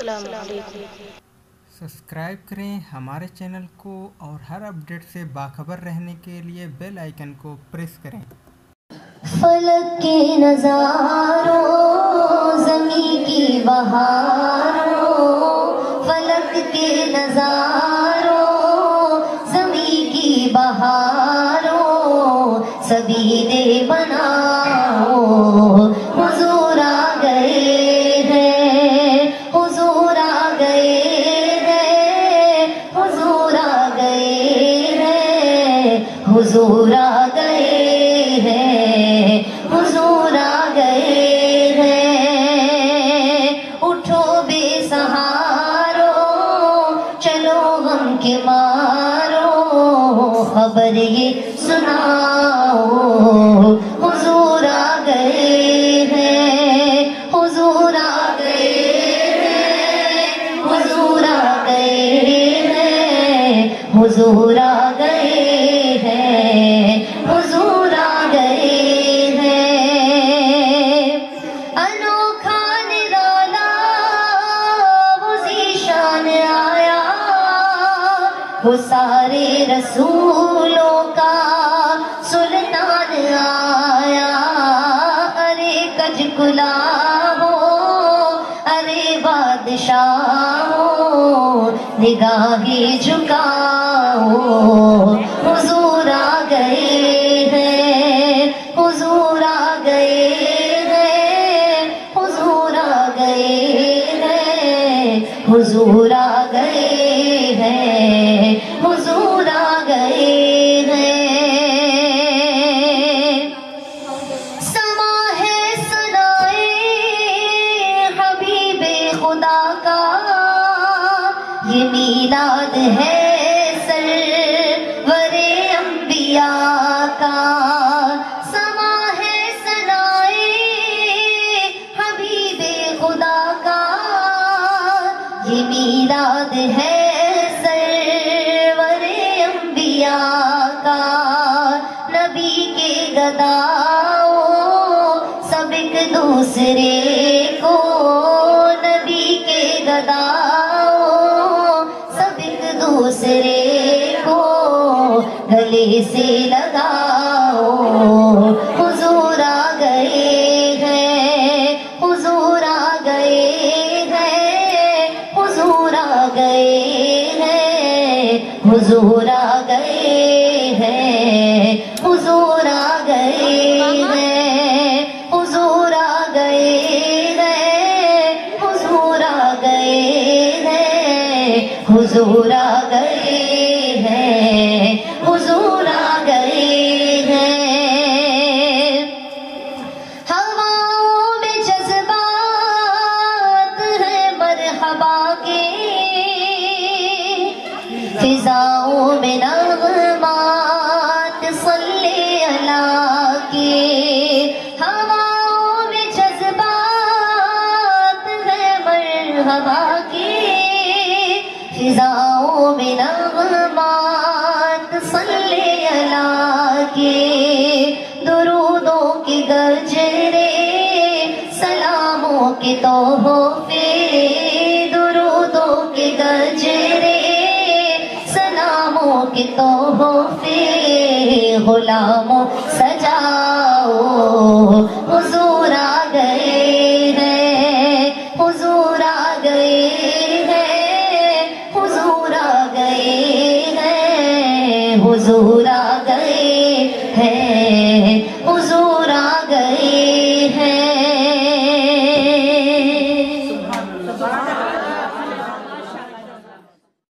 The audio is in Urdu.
السلام علیکم۔ سبسکرائب کریں ہمارے چینل کو اور ہر اپڈیٹ سے باخبر رہنے کے لیے بیل آئیکن کو پریس کریں۔ فلک کے نظاروں زمین کی بہاروں، فلک کے نظاروں زمین کی بہاروں، سبھی دے بناؤ حضور آ گئے ہیں، حضور آ گئے ہیں، حضور آ گئے ہیں، حضور آ گئے ہیں، حضور آ گئے ہیں۔ اٹھو بے سہاروں چلو غم کے مارو، خبر یہ سناؤ حضور آ گئے ہیں، حضور آ گئے ہیں، حضور آ گئے ہیں، حضور آ گئے ہیں، حضور آ گئے ہیں۔ انوکھا نرالا وہ ذیشان آیا، وہ سارے رسولوں کا سلطان آیا۔ ارے کج کلا ہو، ارے بادشاہ ہو، نگاہیں جھکاؤ حضور آ گئے ہیں، حضور آ گئے ہیں، حضور آ گئے ہیں، حضور آ گئے ہیں، حضور آ گئے ہیں۔ سما ہے سنائے حبیب خدا کا، یہ میلاد ہے سرور انبیاء کا۔ سما ہے سنائے حبیب خدا کا، یہ میلاد ہے سرور انبیاء کا۔ نبی کے گداؤ سب ایک دوسرے کو، نبی کے گداؤ سب ایک دوسرے کو گلے سے لگاؤ حضور آ گئے ہیں، حضور آ گئے ہیں، حضور آ گئے ہیں، حضور آ گئے ہیں، حضور آ گئے ہیں، حضور آ گئے ہیں، حضور آ گئے ہیں، حضور آ گئے ہیں، حضور آ گئے ہیں۔ ہواؤں میں جذبات ہیں مرحبا کے، فضاؤں میں نغمات صلی اللہ کے۔ ہواؤں میں جذبات ہیں مرحبا کے، فضاؤں میں نغمات صلی اللہ کے۔ درودوں کے گجرے سلاموں کے تحفے، درودوں کے گجرے سلاموں کے تحفے، غلاموں سجاؤ حضور آ گئے ہیں، حضور آ گئے ہیں، حضور آ گئے ہیں، حضور آ